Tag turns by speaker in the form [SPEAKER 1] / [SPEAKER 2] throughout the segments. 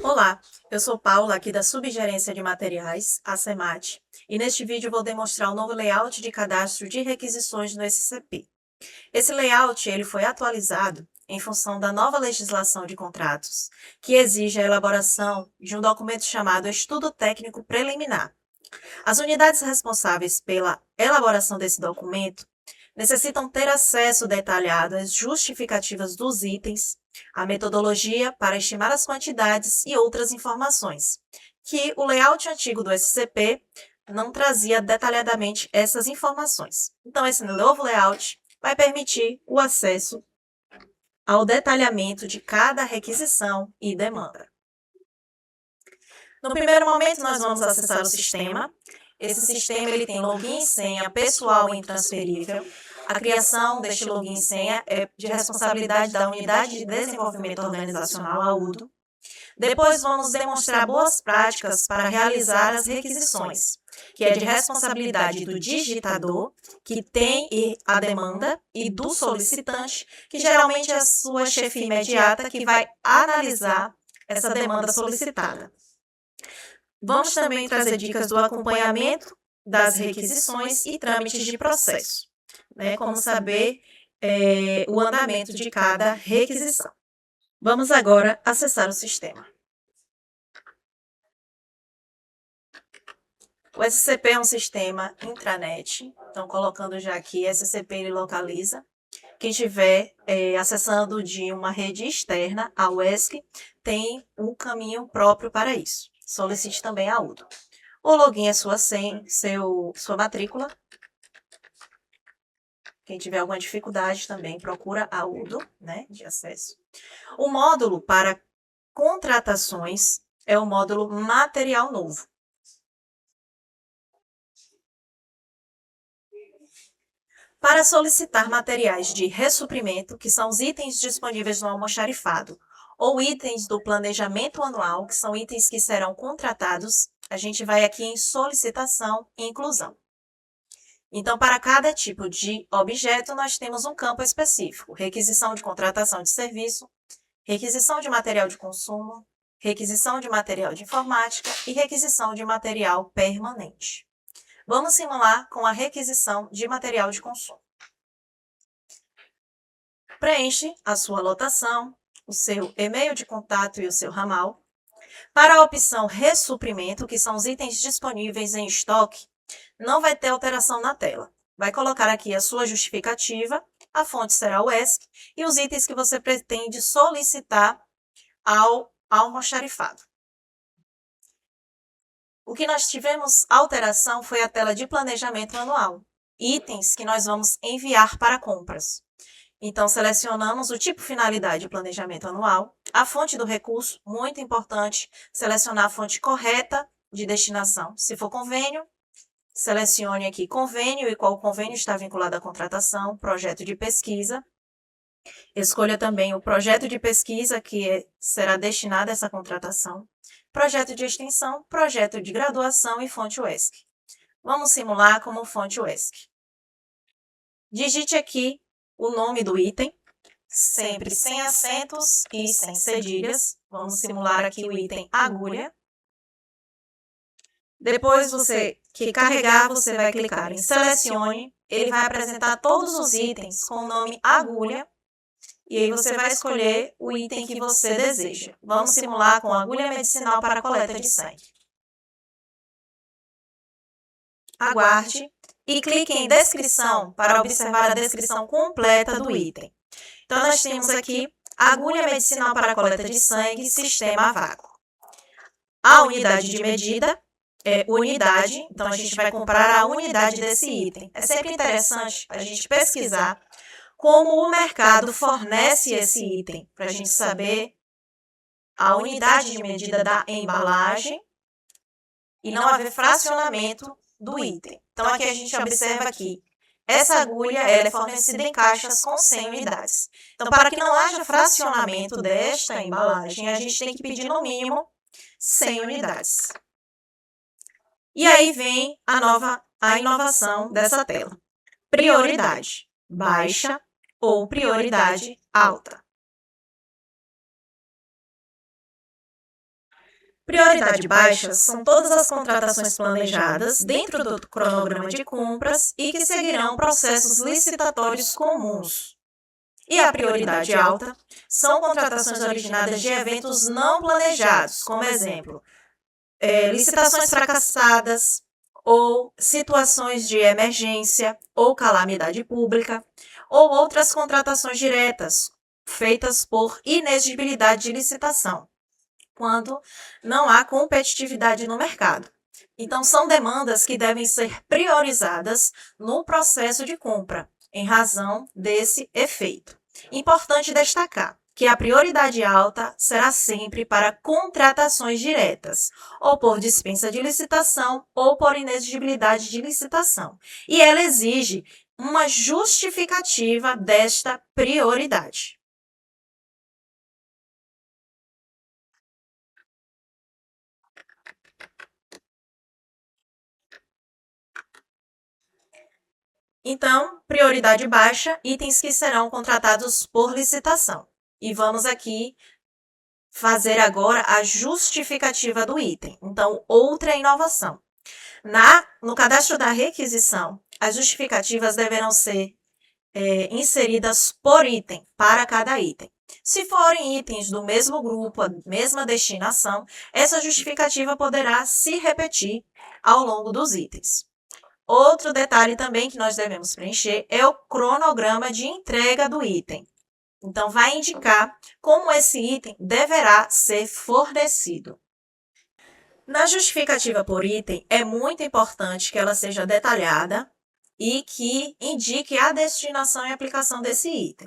[SPEAKER 1] Olá, eu sou Paula, aqui da Subgerência de Materiais, a SEMAT, e neste vídeo vou demonstrar o novo layout de cadastro de requisições no SCP. Esse layout ele foi atualizado em função da nova legislação de contratos, que exige a elaboração de um documento chamado Estudo Técnico Preliminar. As unidades responsáveis pela elaboração desse documento necessitam ter acesso detalhado às justificativas dos itens, a metodologia para estimar as quantidades e outras informações, que o layout antigo do SCP não trazia detalhadamente essas informações. Então, esse novo layout vai permitir o acesso ao detalhamento de cada requisição e demanda. No primeiro momento, nós vamos acessar o sistema. Esse sistema ele tem login e senha pessoal e intransferível. A criação deste login e senha é de responsabilidade da Unidade de Desenvolvimento Organizacional, a UDO. Depois vamos demonstrar boas práticas para realizar as requisições, que é de responsabilidade do digitador, que tem a demanda, e do solicitante, que geralmente é a sua chefia imediata, que vai analisar essa demanda solicitada. Vamos também trazer dicas do acompanhamento das requisições e trâmites de processo, né? Como saber o andamento de cada requisição. Vamos agora acessar o sistema. O SCP é um sistema intranet, então colocando já aqui, SCP ele localiza. Quem estiver acessando de uma rede externa, a UESC, tem um caminho próprio para isso. Solicite também a UDO. O login é sua senha, sua matrícula. Quem tiver alguma dificuldade também procura a UDO, né, de acesso. O módulo para contratações é o módulo Material Novo. Para solicitar materiais de ressuprimento, que são os itens disponíveis no almoxarifado, ou itens do planejamento anual, que são itens que serão contratados, a gente vai aqui em solicitação e inclusão. Então, para cada tipo de objeto, nós temos um campo específico: requisição de contratação de serviço, requisição de material de consumo, requisição de material de informática e requisição de material permanente. Vamos simular com a requisição de material de consumo. Preenche a sua lotação, o seu e-mail de contato e o seu ramal. Para a opção ressuprimento, que são os itens disponíveis em estoque, não vai ter alteração na tela. Vai colocar aqui a sua justificativa, a fonte será o ESC e os itens que você pretende solicitar ao almoxarifado. O que nós tivemos alteração foi a tela de planejamento anual, itens que nós vamos enviar para compras. Então, selecionamos o tipo finalidade planejamento anual, a fonte do recurso, muito importante, selecionar a fonte correta de destinação. Se for convênio, selecione aqui convênio e qual convênio está vinculado à contratação, projeto de pesquisa. Escolha também o projeto de pesquisa que será destinado a essa contratação, projeto de extensão, projeto de graduação e fonte UESC. Vamos simular como fonte UESC. Digite aqui o nome do item, sempre sem acentos e sem cedilhas. Vamos simular aqui o item agulha. Depois que carregar, você vai clicar em selecione. Ele vai apresentar todos os itens com o nome agulha. E aí você vai escolher o item que você deseja. Vamos simular com agulha medicinal para coleta de sangue. Aguarde e clique em descrição para observar a descrição completa do item. Então, nós temos aqui agulha medicinal para coleta de sangue, sistema a vácuo. A unidade de medida é unidade, então a gente vai comprar a unidade desse item. É sempre interessante a gente pesquisar como o mercado fornece esse item, para a gente saber a unidade de medida da embalagem e não haver fracionamento do item. Então, aqui a gente observa que essa agulha ela é fornecida em caixas com 100 unidades. Então, para que não haja fracionamento desta embalagem, a gente tem que pedir no mínimo 100 unidades. E aí vem a inovação dessa tela. Prioridade baixa ou prioridade alta. Prioridade baixa são todas as contratações planejadas dentro do cronograma de compras e que seguirão processos licitatórios comuns. E a prioridade alta são contratações originadas de eventos não planejados, como exemplo, licitações fracassadas, ou situações de emergência ou calamidade pública, ou outras contratações diretas, feitas por inexigibilidade de licitação, quando não há competitividade no mercado. Então, são demandas que devem ser priorizadas no processo de compra, em razão desse efeito. Importante destacar que a prioridade alta será sempre para contratações diretas, ou por dispensa de licitação, ou por inexigibilidade de licitação. E ela exige uma justificativa desta prioridade. Então, prioridade baixa, itens que serão contratados por licitação. E vamos aqui fazer agora a justificativa do item. Então, outra inovação. No cadastro da requisição, as justificativas deverão ser inseridas por item, para cada item. Se forem itens do mesmo grupo, a mesma destinação, essa justificativa poderá se repetir ao longo dos itens. Outro detalhe também que nós devemos preencher é o cronograma de entrega do item. Então, vai indicar como esse item deverá ser fornecido. Na justificativa por item, é muito importante que ela seja detalhada e que indique a destinação e aplicação desse item.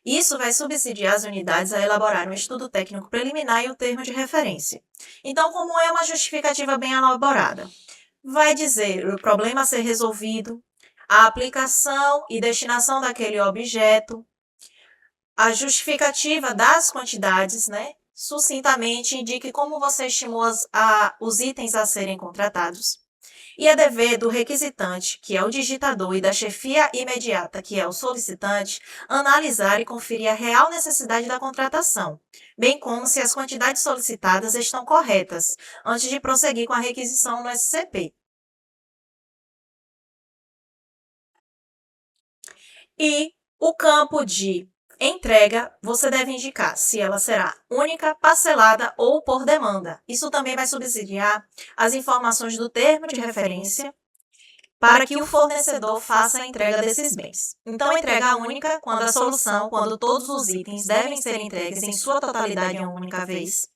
[SPEAKER 1] Isso vai subsidiar as unidades a elaborar um estudo técnico preliminar e o termo de referência. Então, como é uma justificativa bem elaborada? Vai dizer o problema a ser resolvido, a aplicação e destinação daquele objeto, a justificativa das quantidades, né? Sucintamente indique como você estimou os itens a serem contratados. E é dever do requisitante, que é o digitador, e da chefia imediata, que é o solicitante, analisar e conferir a real necessidade da contratação, bem como se as quantidades solicitadas estão corretas, antes de prosseguir com a requisição no SCP. E o campo de entrega, você deve indicar se ela será única, parcelada ou por demanda. Isso também vai subsidiar as informações do termo de referência para que o fornecedor faça a entrega desses bens. Então, entrega única quando todos os itens devem ser entregues em sua totalidade em uma única vez.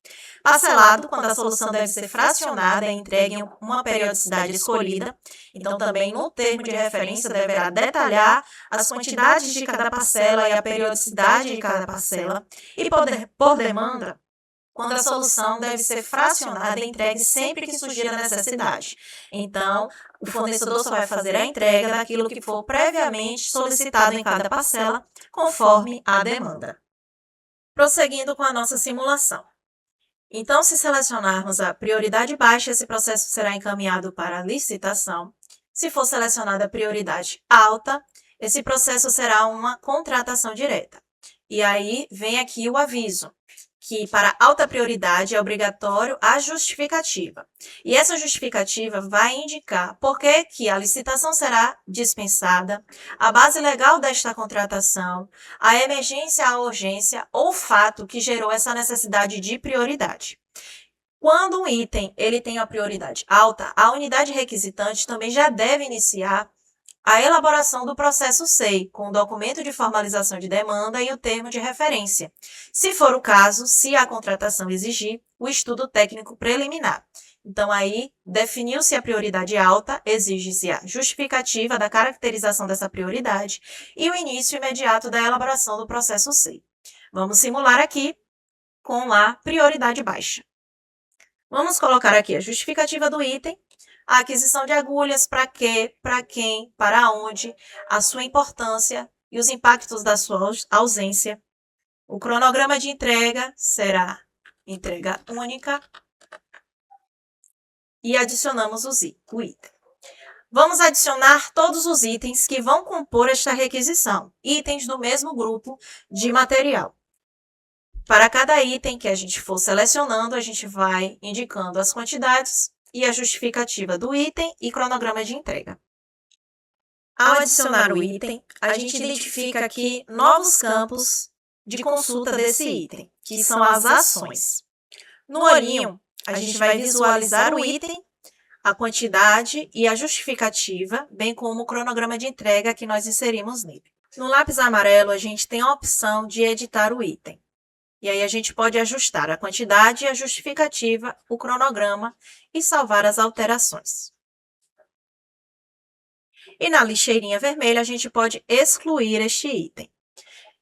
[SPEAKER 1] Parcelado, quando a solução deve ser fracionada e entregue em uma periodicidade escolhida. Então, também no termo de referência deverá detalhar as quantidades de cada parcela e a periodicidade de cada parcela. E por demanda, quando a solução deve ser fracionada e entregue sempre que surgir a necessidade. Então, o fornecedor só vai fazer a entrega daquilo que for previamente solicitado em cada parcela, conforme a demanda. Prosseguindo com a nossa simulação. Então, se selecionarmos a prioridade baixa, esse processo será encaminhado para a licitação. Se for selecionada a prioridade alta, esse processo será uma contratação direta. E aí vem aqui o aviso, que para alta prioridade é obrigatório a justificativa. E essa justificativa vai indicar por que a licitação será dispensada, a base legal desta contratação, a emergência, a urgência ou fato que gerou essa necessidade de prioridade. Quando um item ele tem a prioridade alta, a unidade requisitante também já deve iniciar a elaboração do processo SEI, com o documento de formalização de demanda e o termo de referência. Se for o caso, se a contratação exigir, o estudo técnico preliminar. Então, aí, definiu-se a prioridade alta, exige-se a justificativa da caracterização dessa prioridade e o início imediato da elaboração do processo SEI. Vamos simular aqui com a prioridade baixa. Vamos colocar aqui a justificativa do item, a aquisição de agulhas, para quê, para quem, para onde, a sua importância e os impactos da sua ausência. O cronograma de entrega será entrega única e adicionamos o item. Vamos adicionar todos os itens que vão compor esta requisição, itens do mesmo grupo de material. Para cada item que a gente for selecionando, a gente vai indicando as quantidades e a justificativa do item e cronograma de entrega. Ao adicionar o item, a gente identifica aqui novos campos de consulta desse item, que são as ações. No olhinho, a gente vai visualizar o item, a quantidade e a justificativa, bem como o cronograma de entrega que nós inserimos nele. No lápis amarelo, a gente tem a opção de editar o item. E aí a gente pode ajustar a quantidade e a justificativa, o cronograma e salvar as alterações. E na lixeirinha vermelha, a gente pode excluir este item.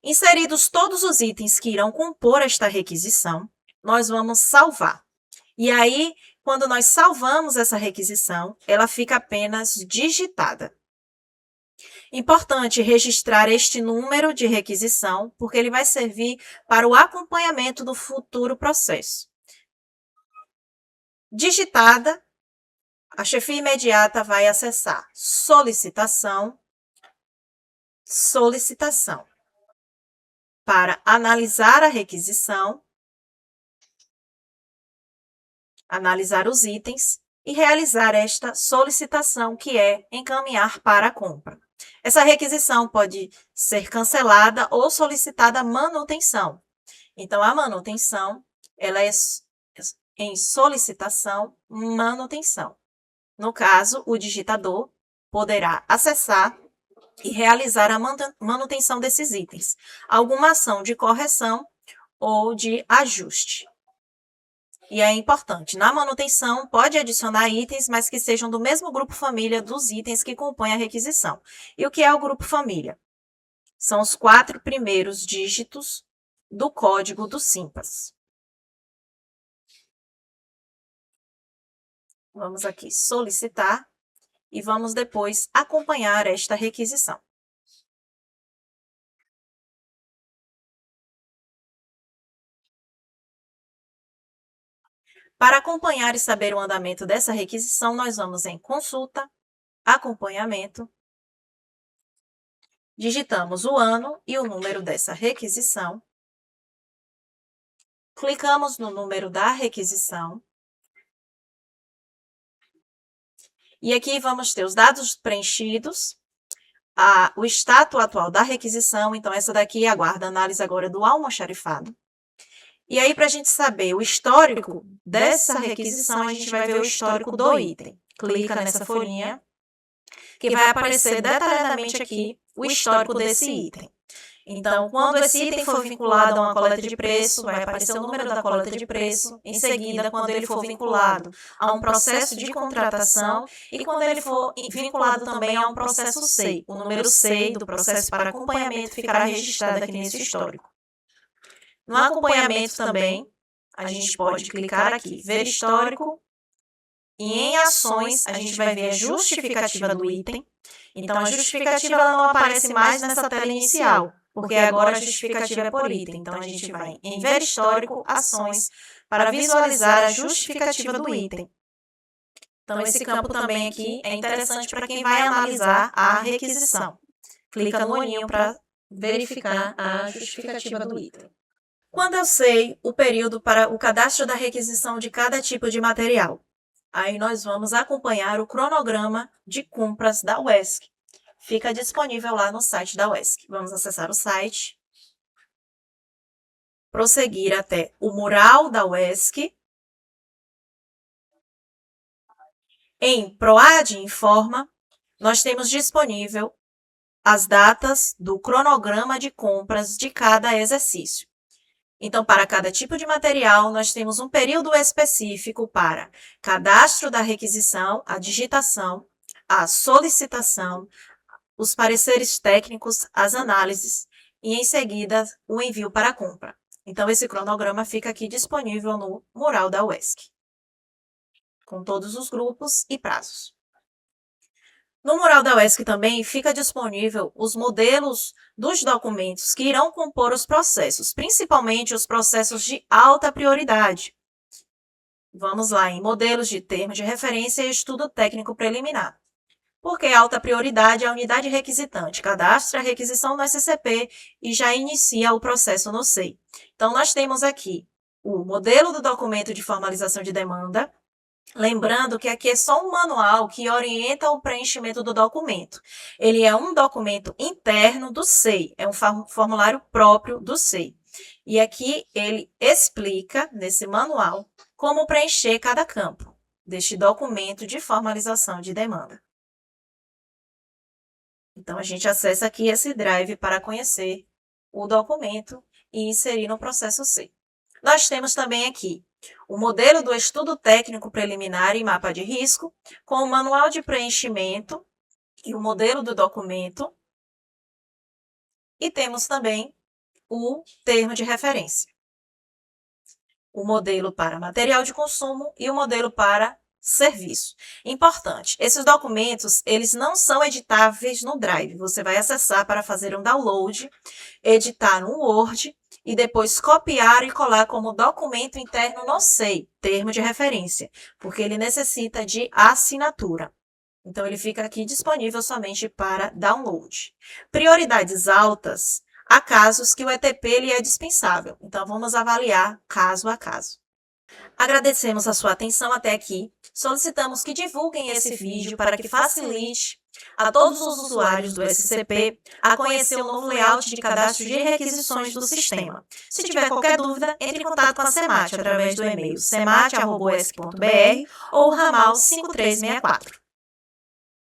[SPEAKER 1] Inseridos todos os itens que irão compor esta requisição, nós vamos salvar. E aí, quando nós salvamos essa requisição, ela fica apenas digitada. Importante registrar este número de requisição, porque ele vai servir para o acompanhamento do futuro processo. Digitada, a chefia imediata vai acessar solicitação, solicitação, para analisar a requisição, analisar os itens e realizar esta solicitação, que é encaminhar para a compra. Essa requisição pode ser cancelada ou solicitada manutenção. Então, a manutenção, ela é em solicitação, manutenção. No caso, o digitador poderá acessar e realizar a manutenção desses itens, alguma ação de correção ou de ajuste. E é importante, na manutenção, pode adicionar itens, mas que sejam do mesmo grupo família dos itens que compõem a requisição. E o que é o grupo família? São os 4 primeiros dígitos do código do SIMPAS. Vamos aqui solicitar e vamos depois acompanhar esta requisição. Para acompanhar e saber o andamento dessa requisição, nós vamos em Consulta, Acompanhamento, digitamos o ano e o número dessa requisição, clicamos no número da requisição, e aqui vamos ter os dados preenchidos, o status atual da requisição, então essa daqui aguarda a análise agora do almoxarifado. E aí, para a gente saber o histórico dessa requisição, a gente vai ver o histórico do item. Clica nessa folhinha, que vai aparecer detalhadamente aqui o histórico desse item. Então, quando esse item for vinculado a uma coleta de preço, vai aparecer o número da coleta de preço. Em seguida, quando ele for vinculado a um processo de contratação e quando ele for vinculado também a um processo SEI. O número SEI do processo para acompanhamento ficará registrado aqui nesse histórico. No acompanhamento também, a gente pode clicar aqui, ver histórico, e em ações a gente vai ver a justificativa do item. Então, a justificativa ela não aparece mais nessa tela inicial, porque agora a justificativa é por item. Então, a gente vai em ver histórico, ações, para visualizar a justificativa do item. Então, esse campo também aqui é interessante para quem vai analisar a requisição. Clica no olhinho para verificar a justificativa do item. Quando eu sei o período para o cadastro da requisição de cada tipo de material, aí nós vamos acompanhar o cronograma de compras da UESC. Fica disponível lá no site da UESC. Vamos acessar o site, prosseguir até o mural da UESC. Em PROAD Informa, nós temos disponível as datas do cronograma de compras de cada exercício. Então, para cada tipo de material, nós temos um período específico para cadastro da requisição, a digitação, a solicitação, os pareceres técnicos, as análises e, em seguida, o envio para a compra. Então, esse cronograma fica aqui disponível no mural da UESC, com todos os grupos e prazos. No mural da UESC também fica disponível os modelos dos documentos que irão compor os processos, principalmente os processos de alta prioridade. Vamos lá em modelos de termo de referência e estudo técnico preliminar. Porque alta prioridade é a unidade requisitante, cadastra a requisição no SCP e já inicia o processo no SEI. Então, nós temos aqui o modelo do documento de formalização de demanda. Lembrando que aqui é só um manual que orienta o preenchimento do documento. Ele é um documento interno do SEI, é um formulário próprio do SEI. E aqui ele explica, nesse manual, como preencher cada campo deste documento de formalização de demanda. Então, a gente acessa aqui esse drive para conhecer o documento e inserir no processo SEI. Nós temos também aqui o modelo do estudo técnico preliminar e mapa de risco, com o manual de preenchimento e o modelo do documento. E temos também o termo de referência, o modelo para material de consumo e o modelo para serviço. Importante, esses documentos, eles não são editáveis no Drive. Você vai acessar para fazer um download, editar no Word e depois copiar e colar como documento interno no SEI, termo de referência, porque ele necessita de assinatura. Então, ele fica aqui disponível somente para download. Prioridades altas, há casos que o ETP ele é dispensável. Então, vamos avaliar caso a caso. Agradecemos a sua atenção até aqui. Solicitamos que divulguem esse vídeo para que facilite a todos os usuários do SCP a conhecer o novo layout de cadastro de requisições do sistema. Se tiver qualquer dúvida, entre em contato com a SEMAT através do e-mail semat@esc.br ou ramal 5364.